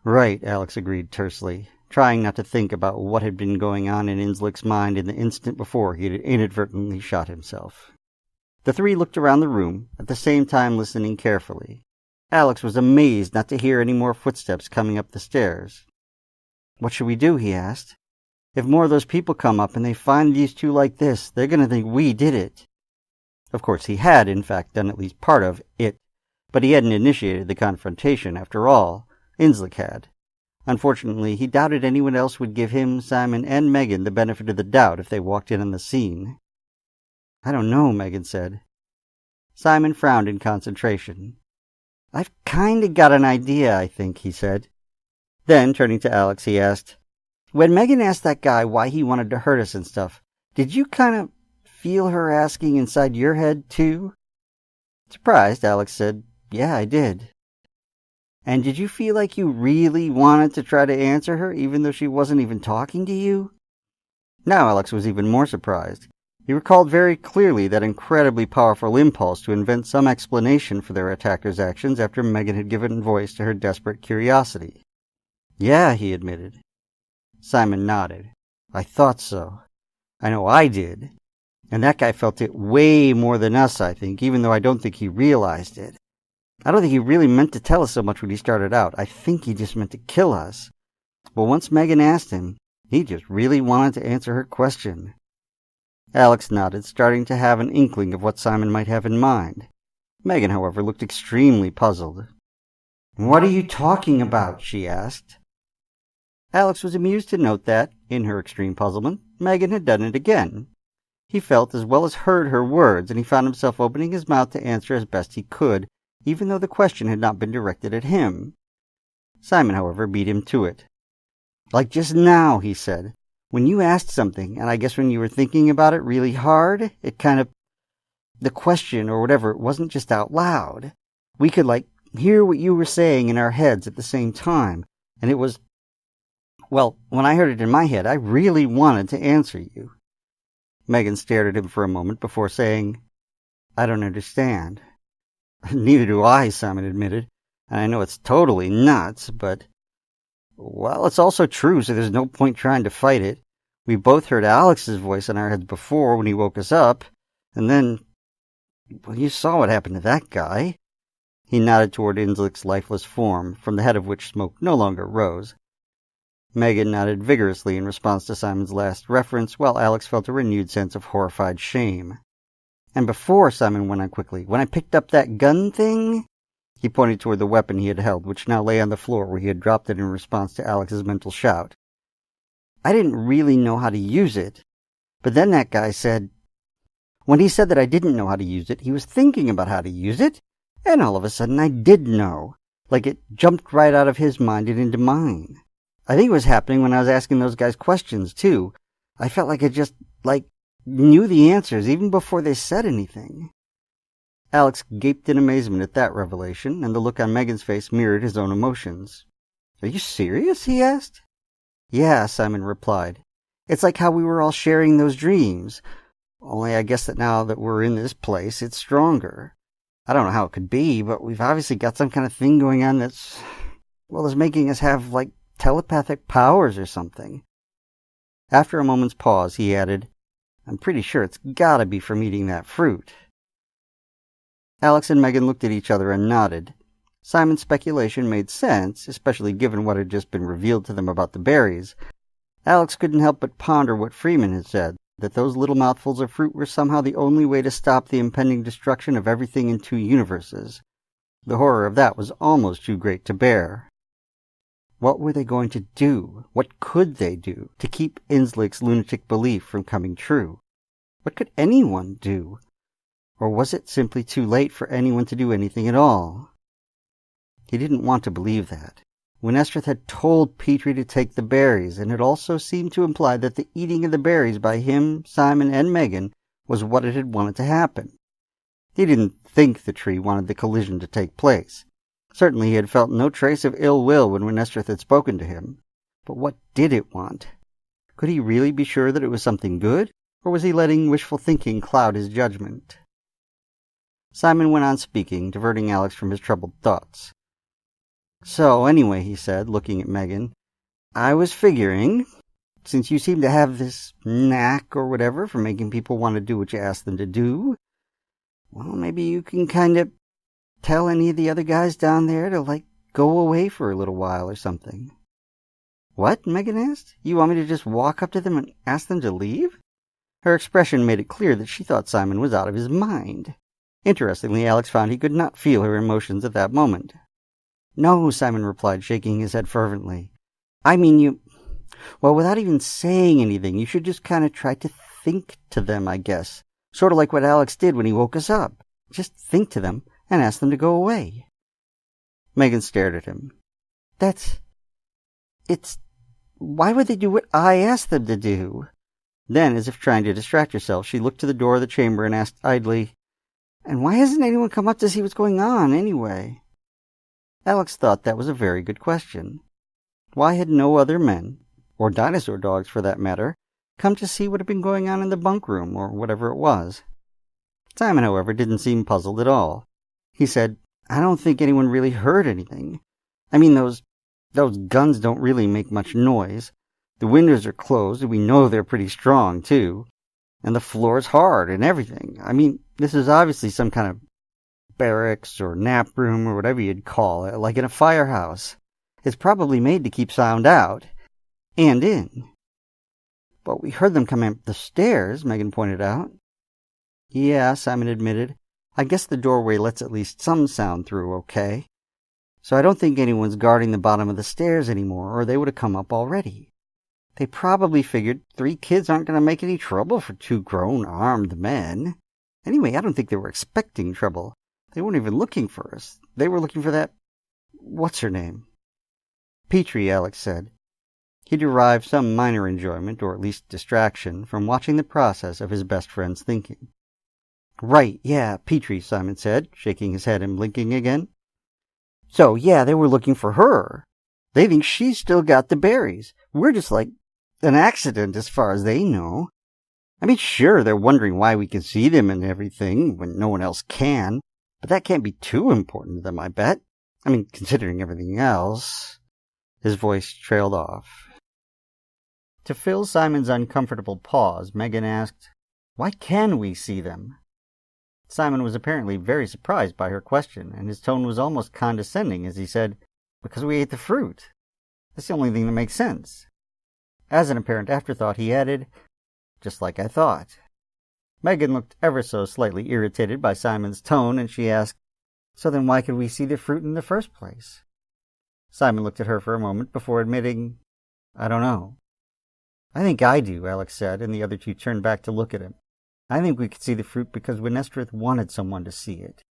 "Right," Alex agreed tersely, trying not to think about what had been going on in Inslick's mind in the instant before he had inadvertently shot himself. The three looked around the room, at the same time listening carefully. Alex was amazed not to hear any more footsteps coming up the stairs. "What should we do?" he asked. "If more of those people come up and they find these two like this, they're going to think we did it." Of course, he had, in fact, done at least part of it, but he hadn't initiated the confrontation, after all. Inslick had. Unfortunately, he doubted anyone else would give him, Simon, and Megan the benefit of the doubt if they walked in on the scene. "I don't know," Megan said. Simon frowned in concentration. "I've kind of got an idea, I think," he said. Then, turning to Alex, he asked, "When Megan asked that guy why he wanted to hurt us and stuff, did you kind of feel her asking inside your head, too?" Surprised, Alex said, "Yeah, I did." "And did you feel like you really wanted to try to answer her, even though she wasn't even talking to you?" Now Alex was even more surprised. He recalled very clearly that incredibly powerful impulse to invent some explanation for their attacker's actions after Megan had given voice to her desperate curiosity. "Yeah," he admitted. Simon nodded. "I thought so. I know I did. And that guy felt it way more than us, I think, even though I don't think he realized it. I don't think he really meant to tell us so much when he started out. I think he just meant to kill us. But once Megan asked him, he just really wanted to answer her question." Alex nodded, starting to have an inkling of what Simon might have in mind. Megan, however, looked extremely puzzled. "What are you talking about?" she asked. Alex was amused to note that, in her extreme puzzlement, Megan had done it again. He felt as well as heard her words, and he found himself opening his mouth to answer as best he could, even though the question had not been directed at him. Simon, however, beat him to it. "Like just now," he said. "When you asked something, and I guess when you were thinking about it really hard, it kind of... the question, or whatever, it wasn't just out loud. We could, hear what you were saying in our heads at the same time, and it was... well, when I heard it in my head, I really wanted to answer you." Megan stared at him for a moment before saying, "I don't understand." "Neither do I," Simon admitted. "And I know it's totally nuts, but... well, it's also true, so there's no point trying to fight it. We both heard Alex's voice in our heads before when he woke us up, and then... well, you saw what happened to that guy." He nodded toward Inslick's lifeless form, from the head of which smoke no longer rose. Megan nodded vigorously in response to Simon's last reference, while Alex felt a renewed sense of horrified shame. "And before," Simon went on quickly, "when I picked up that gun thing..." He pointed toward the weapon he had held, which now lay on the floor where he had dropped it in response to Alex's mental shout. "I didn't really know how to use it, but then that guy said... when he said that I didn't know how to use it, he was thinking about how to use it, and all of a sudden I did know. Like it jumped right out of his mind and into mine. I think it was happening when I was asking those guys questions, too. I felt like I just, knew the answers even before they said anything." Alex gaped in amazement at that revelation, and the look on Megan's face mirrored his own emotions. "Are you serious?" he asked. "Yeah," Simon replied. "It's like how we were all sharing those dreams. Only I guess that now that we're in this place, it's stronger. I don't know how it could be, but we've obviously got some kind of thing going on that's making us have, telepathic powers or something." After a moment's pause, he added, "I'm pretty sure it's gotta be from eating that fruit." Alex and Megan looked at each other and nodded. Simon's speculation made sense, especially given what had just been revealed to them about the berries. Alex couldn't help but ponder what Freeman had said, that those little mouthfuls of fruit were somehow the only way to stop the impending destruction of everything in two universes. The horror of that was almost too great to bear. What were they going to do? What could they do to keep Inslick's lunatic belief from coming true? What could anyone do? Or was it simply too late for anyone to do anything at all? He didn't want to believe that. When Estrith had told Petrie to take the berries, and it also seemed to imply that the eating of the berries by him, Simon, and Megan was what it had wanted to happen. He didn't think the tree wanted the collision to take place. Certainly he had felt no trace of ill will when Estrith had spoken to him. But what did it want? Could he really be sure that it was something good, or was he letting wishful thinking cloud his judgment? Simon went on speaking, diverting Alex from his troubled thoughts. "So, anyway," he said, looking at Megan, "I was figuring, since you seem to have this knack or whatever for making people want to do what you ask them to do, well, maybe you can kind of tell any of the other guys down there to, go away for a little while or something." "What?" Megan asked. "You want me to just walk up to them and ask them to leave?" Her expression made it clear that she thought Simon was out of his mind. Interestingly, Alex found he could not feel her emotions at that moment. "No," Simon replied, shaking his head fervently. "I mean, without even saying anything, you should just kind of try to think to them, I guess. Sort of like what Alex did when he woke us up. Just think to them and ask them to go away." Megan stared at him. Why would they do what I asked them to do?" Then, as if trying to distract herself, she looked to the door of the chamber and asked idly, "And why hasn't anyone come up to see what's going on, anyway?" Alex thought that was a very good question. Why had no other men, or dinosaur dogs for that matter, come to see what had been going on in the bunk room, or whatever it was? Simon, however, didn't seem puzzled at all. He said, "I don't think anyone really heard anything. I mean, those guns don't really make much noise. The windows are closed, and we know they're pretty strong, too. And the floor's hard and everything. I mean, this is obviously some kind of barracks or nap room or whatever you'd call it, like in a firehouse. It's probably made to keep sound out and in." But we heard them come up the stairs, Megan pointed out. Yeah, Simon admitted. I guess the doorway lets at least some sound through, okay? So I don't think anyone's guarding the bottom of the stairs anymore, or they would have come up already. They probably figured 3 kids aren't going to make any trouble for 2 grown, armed men. Anyway, I don't think they were expecting trouble. They weren't even looking for us. They were looking for that... What's her name? Petrie, Alex said. He derived some minor enjoyment, or at least distraction, from watching the process of his best friend's thinking. Right, yeah, Petrie, Simon said, shaking his head and blinking again. So, yeah, they were looking for her. They think she's still got the berries. We're just like an accident as far as they know. I mean, sure, they're wondering why we can see them and everything when no one else can, but that can't be too important to them, I bet. I mean, considering everything else. His voice trailed off. To fill Simon's uncomfortable pause, Megan asked, Why can we see them? Simon was apparently very surprised by her question, and his tone was almost condescending as he said, Because we ate the fruit. That's the only thing that makes sense. As an apparent afterthought, he added, Just like I thought. Megan looked ever so slightly irritated by Simon's tone, and she asked, So then why could we see the fruit in the first place? Simon looked at her for a moment before admitting, I don't know. I think I do, Alex said, and the other two turned back to look at him. I think we could see the fruit because Winnestrith wanted someone to see it.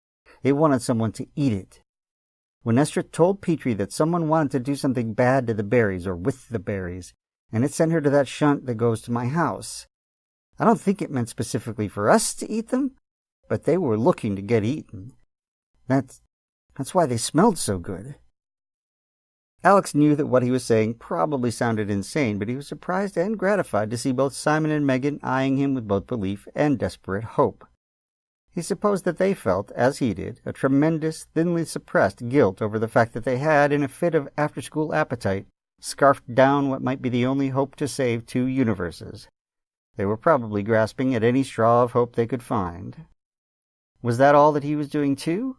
It wanted someone to eat it. Winnestrith told Petrie that someone wanted to do something bad to the berries or with the berries, and it sent her to that shunt that goes to my house. I don't think it meant specifically for us to eat them, but they were looking to get eaten. That's why they smelled so good. Alex knew that what he was saying probably sounded insane, but he was surprised and gratified to see both Simon and Megan eyeing him with both belief and desperate hope. He supposed that they felt, as he did, a tremendous, thinly suppressed guilt over the fact that they had, in a fit of after-school appetite, scarfed down what might be the only hope to save 2 universes. They were probably grasping at any straw of hope they could find. Was that all that he was doing too?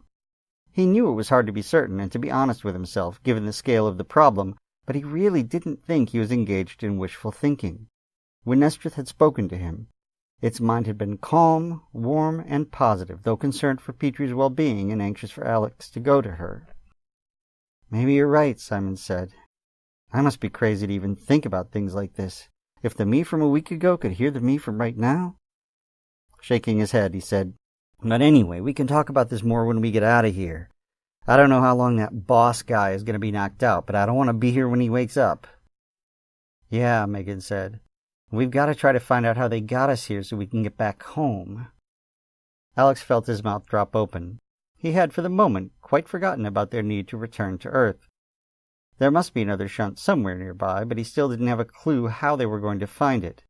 He knew it was hard to be certain and to be honest with himself, given the scale of the problem, but he really didn't think he was engaged in wishful thinking. Winnestrith had spoken to him. Its mind had been calm, warm, and positive, though concerned for Petrie's well-being and anxious for Alex to go to her. Maybe you're right, Simon said. I must be crazy to even think about things like this. If the me from a week ago could hear the me from right now. Shaking his head, he said, But anyway, we can talk about this more when we get out of here. I don't know how long that boss guy is going to be knocked out, but I don't want to be here when he wakes up. Yeah, Megan said. We've got to try to find out how they got us here so we can get back home. Alex felt his mouth drop open. He had, for the moment, quite forgotten about their need to return to Earth. There must be another shunt somewhere nearby, but he still didn't have a clue how they were going to find it.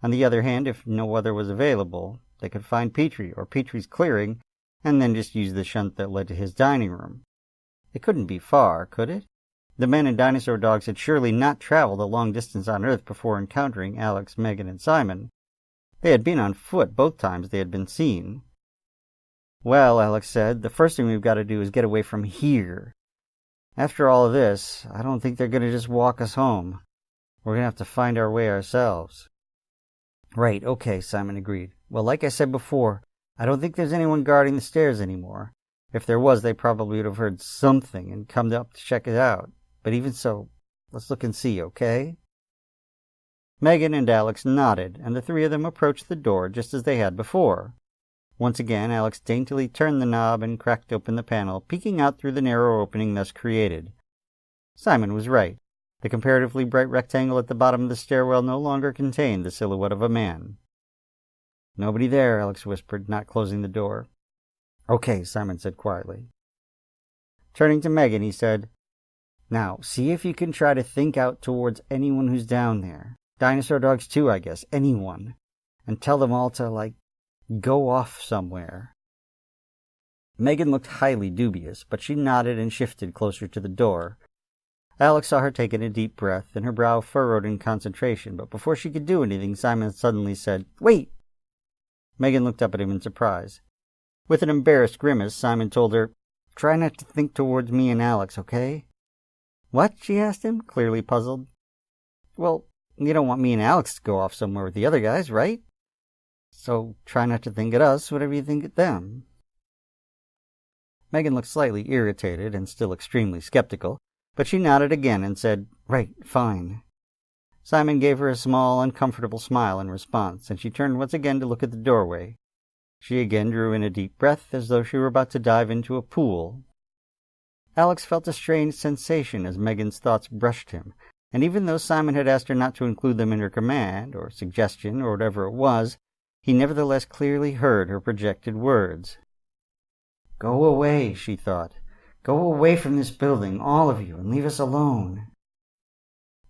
On the other hand, if no other was available, they could find Petrie or Petrie's clearing, and then just use the shunt that led to his dining room. It couldn't be far, could it? The men and dinosaur dogs had surely not traveled a long distance on Earth before encountering Alex, Megan, and Simon. They had been on foot both times they had been seen. Well, Alex said, the first thing we've got to do is get away from here. After all of this, I don't think they're going to just walk us home. We're going to have to find our way ourselves. Right, okay, Simon agreed. Well, like I said before, I don't think there's anyone guarding the stairs anymore. If there was, they probably would have heard something and come up to check it out. But even so, let's look and see, okay? Megan and Alex nodded, and the 3 of them approached the door just as they had before. Once again, Alex daintily turned the knob and cracked open the panel, peeking out through the narrow opening thus created. Simon was right. The comparatively bright rectangle at the bottom of the stairwell no longer contained the silhouette of a man. Nobody there, Alex whispered, not closing the door. Okay, Simon said quietly. Turning to Megan, he said, Now, see if you can try to think out towards anyone who's down there. Dinosaur dogs too, I guess. Anyone. And tell them all to, go off somewhere. Megan looked highly dubious, but she nodded and shifted closer to the door. Alex saw her take in a deep breath, and her brow furrowed in concentration, but before she could do anything, Simon suddenly said, Wait! Megan looked up at him in surprise. With an embarrassed grimace, Simon told her, Try not to think towards me and Alex, okay? What? She asked him, clearly puzzled. Well, You don't want me and Alex to go off somewhere with the other guys, right? So try not to think at us whatever you think at them. Megan looked slightly irritated and still extremely skeptical, but she nodded again and said, "Right, fine." Simon gave her a small, uncomfortable smile in response, and she turned once again to look at the doorway. She again drew in a deep breath, as though she were about to dive into a pool. Alex felt a strange sensation as Megan's thoughts brushed him, and even though Simon had asked her not to include them in her command, or suggestion, or whatever it was, he nevertheless clearly heard her projected words. "Go away," she thought. "Go away from this building, all of you, and leave us alone."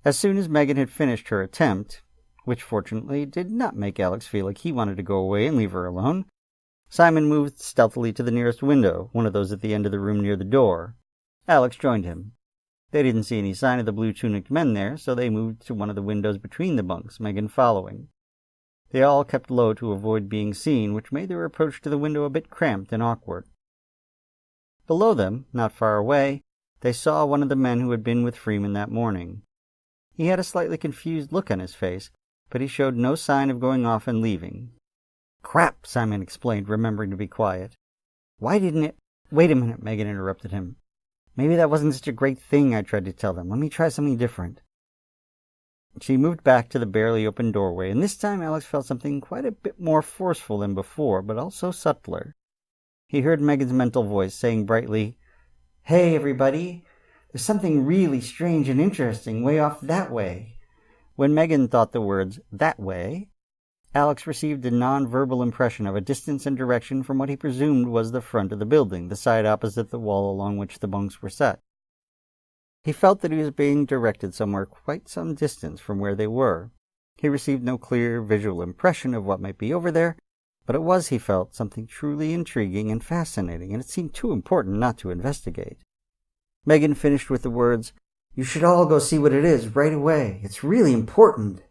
As soon as Megan had finished her attempt, which fortunately did not make Alex feel like he wanted to go away and leave her alone, Simon moved stealthily to the nearest window, one of those at the end of the room near the door. Alex joined him. They didn't see any sign of the blue-tunicked men there, so they moved to one of the windows between the bunks, Megan following. They all kept low to avoid being seen, which made their approach to the window a bit cramped and awkward. Below them, not far away, they saw one of the men who had been with Freeman that morning. He had a slightly confused look on his face, but he showed no sign of going off and leaving. "Crap," Simon explained, remembering to be quiet. "Why didn't it—" "Wait a minute," Megan interrupted him. "Maybe that wasn't such a great thing I tried to tell them. Let me try something different." She moved back to the barely open doorway, and this time Alex felt something quite a bit more forceful than before, but also subtler. He heard Megan's mental voice saying brightly, "Hey, everybody, there's something really strange and interesting way off that way." When Megan thought the words, "that way," Alex received a non-verbal impression of a distance and direction from what he presumed was the front of the building, the side opposite the wall along which the bunks were set. He felt that he was being directed somewhere quite some distance from where they were. He received no clear visual impression of what might be over there, but it was, he felt, something truly intriguing and fascinating, and it seemed too important not to investigate. Megan finished with the words, "You should all go see what it is right away. It's really important."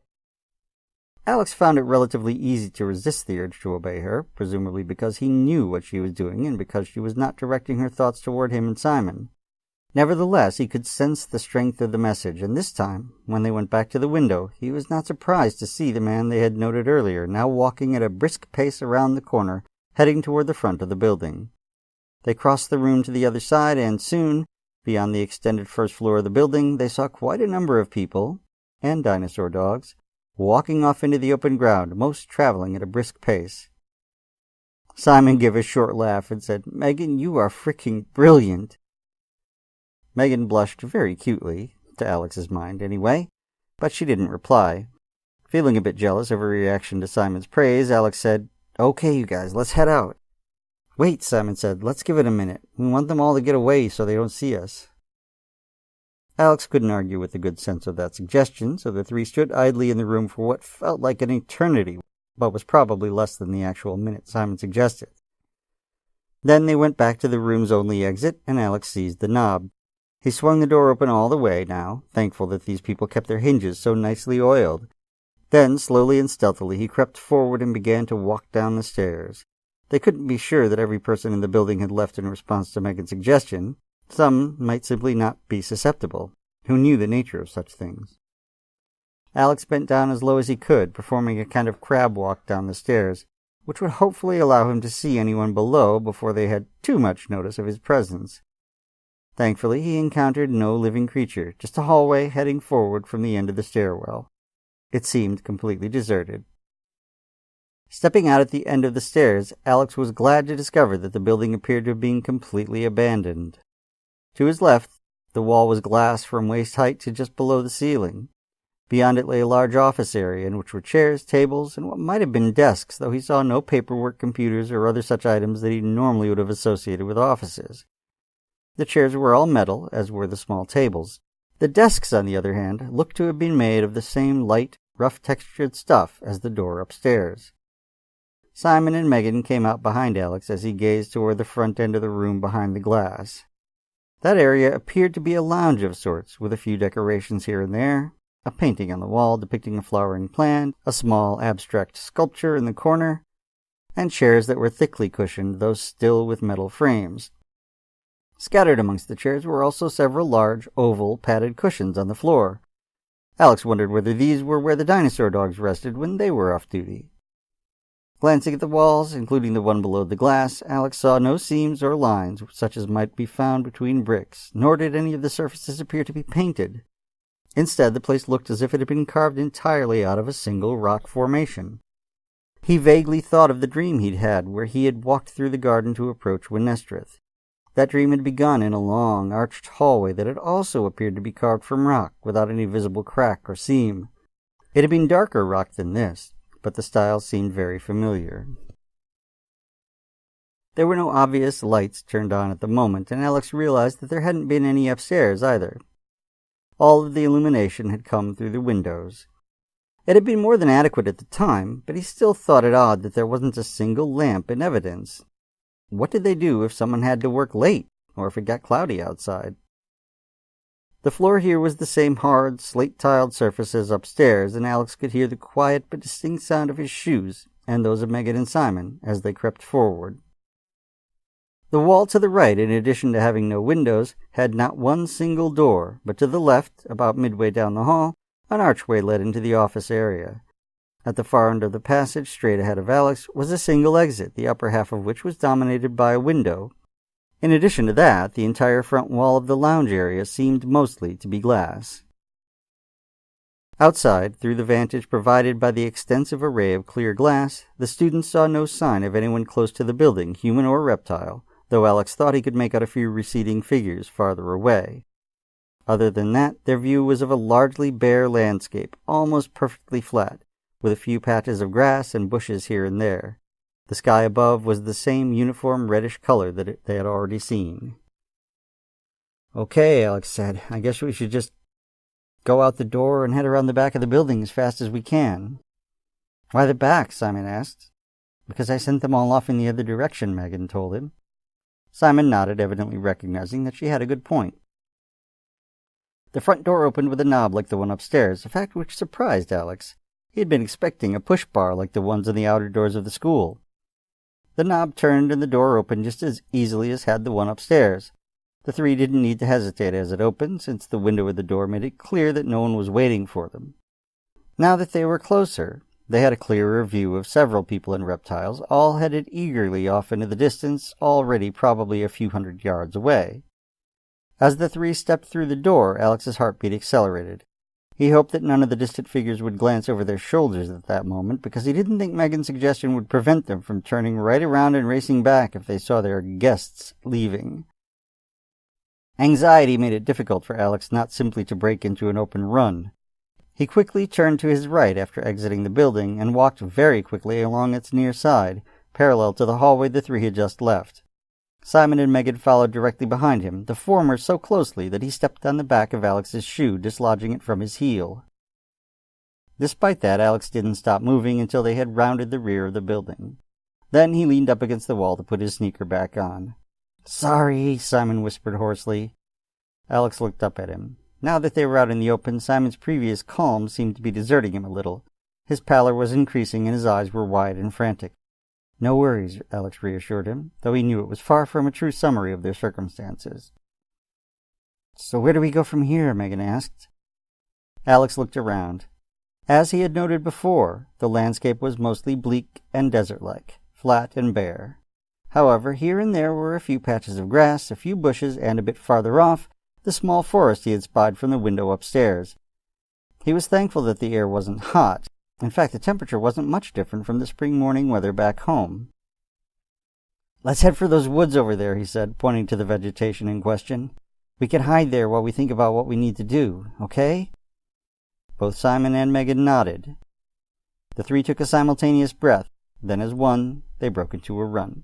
Alex found it relatively easy to resist the urge to obey her, presumably because he knew what she was doing and because she was not directing her thoughts toward him and Simon. Nevertheless, he could sense the strength of the message, and this time, when they went back to the window, he was not surprised to see the man they had noted earlier now walking at a brisk pace around the corner, heading toward the front of the building. They crossed the room to the other side, and soon, beyond the extended first floor of the building, they saw quite a number of people, and dinosaur dogs, walking off into the open ground, most traveling at a brisk pace. Simon gave a short laugh and said, "Megan, you are freaking brilliant." Megan blushed very cutely, to Alex's mind anyway, but she didn't reply. Feeling a bit jealous of her reaction to Simon's praise, Alex said, "Okay, you guys, let's head out." "Wait," Simon said, "let's give it a minute. We want them all to get away so they don't see us." Alex couldn't argue with the good sense of that suggestion, so the three stood idly in the room for what felt like an eternity, but was probably less than the actual minute Simon suggested. Then they went back to the room's only exit, and Alex seized the knob. He swung the door open all the way now, thankful that these people kept their hinges so nicely oiled. Then, slowly and stealthily, he crept forward and began to walk down the stairs. They couldn't be sure that every person in the building had left in response to Megan's suggestion. Some might simply not be susceptible. Who knew the nature of such things? Alex bent down as low as he could, performing a kind of crab walk down the stairs, which would hopefully allow him to see anyone below before they had too much notice of his presence. Thankfully, he encountered no living creature, just a hallway heading forward from the end of the stairwell. It seemed completely deserted. Stepping out at the end of the stairs, Alex was glad to discover that the building appeared to have been completely abandoned. To his left, the wall was glass from waist height to just below the ceiling. Beyond it lay a large office area in which were chairs, tables, and what might have been desks, though he saw no paperwork, computers, or other such items that he normally would have associated with offices. The chairs were all metal, as were the small tables. The desks, on the other hand, looked to have been made of the same light, rough-textured stuff as the door upstairs. Simon and Megan came out behind Alex as he gazed toward the front end of the room behind the glass. That area appeared to be a lounge of sorts, with a few decorations here and there, a painting on the wall depicting a flowering plant, a small abstract sculpture in the corner, and chairs that were thickly cushioned, though still with metal frames. Scattered amongst the chairs were also several large, oval, padded cushions on the floor. Alex wondered whether these were where the dinosaur dogs rested when they were off duty. Glancing at the walls, including the one below the glass, Alex saw no seams or lines such as might be found between bricks, nor did any of the surfaces appear to be painted. Instead, the place looked as if it had been carved entirely out of a single rock formation. He vaguely thought of the dream he'd had, where he had walked through the garden to approach Winnestreth. That dream had begun in a long, arched hallway that had also appeared to be carved from rock, without any visible crack or seam. It had been darker rock than this, but the style seemed very familiar. There were no obvious lights turned on at the moment, and Alex realized that there hadn't been any upstairs either. All of the illumination had come through the windows. It had been more than adequate at the time, but he still thought it odd that there wasn't a single lamp in evidence. What did they do if someone had to work late, or if it got cloudy outside? The floor here was the same hard, slate-tiled surface as upstairs, and Alex could hear the quiet but distinct sound of his shoes, and those of Megan and Simon, as they crept forward. The wall to the right, in addition to having no windows, had not one single door, but to the left, about midway down the hall, an archway led into the office area. At the far end of the passage, straight ahead of Alex, was a single exit, the upper half of which was dominated by a window. In addition to that, the entire front wall of the lounge area seemed mostly to be glass. Outside, through the vantage provided by the extensive array of clear glass, the students saw no sign of anyone close to the building, human or reptile, though Alex thought he could make out a few receding figures farther away. Other than that, their view was of a largely bare landscape, almost perfectly flat, with a few patches of grass and bushes here and there. The sky above was the same uniform reddish color that they had already seen. "Okay," Alex said. "I guess we should just go out the door and head around the back of the building as fast as we can." "Why the back?" Simon asked. "Because I sent them all off in the other direction," Megan told him. Simon nodded, evidently recognizing that she had a good point. The front door opened with a knob like the one upstairs, a fact which surprised Alex. He had been expecting a push bar like the ones on the outer doors of the school. The knob turned and the door opened just as easily as had the one upstairs. The three didn't need to hesitate as it opened, since the window of the door made it clear that no one was waiting for them. Now that they were closer, they had a clearer view of several people and reptiles, all headed eagerly off into the distance, already probably a few hundred yards away. As the three stepped through the door, Alex's heartbeat accelerated. He hoped that none of the distant figures would glance over their shoulders at that moment, because he didn't think Megan's suggestion would prevent them from turning right around and racing back if they saw their guests leaving. Anxiety made it difficult for Alex not simply to break into an open run. He quickly turned to his right after exiting the building and walked very quickly along its near side, parallel to the hallway the three had just left. Simon and Megan followed directly behind him, the former so closely that he stepped on the back of Alex's shoe, dislodging it from his heel. Despite that, Alex didn't stop moving until they had rounded the rear of the building. Then he leaned up against the wall to put his sneaker back on. "Sorry," Simon whispered hoarsely. Alex looked up at him. Now that they were out in the open, Simon's previous calm seemed to be deserting him a little. His pallor was increasing and his eyes were wide and frantic. "No worries," Alex reassured him, though he knew it was far from a true summary of their circumstances. "So where do we go from here?" Megan asked. Alex looked around. As he had noted before, the landscape was mostly bleak and desert-like, flat and bare. However, here and there were a few patches of grass, a few bushes, and a bit farther off, the small forest he had spied from the window upstairs. He was thankful that the air wasn't hot. In fact, the temperature wasn't much different from the spring morning weather back home. "Let's head for those woods over there," he said, pointing to the vegetation in question. "We can hide there while we think about what we need to do, okay?" Both Simon and Megan nodded. The three took a simultaneous breath. Then as one, they broke into a run.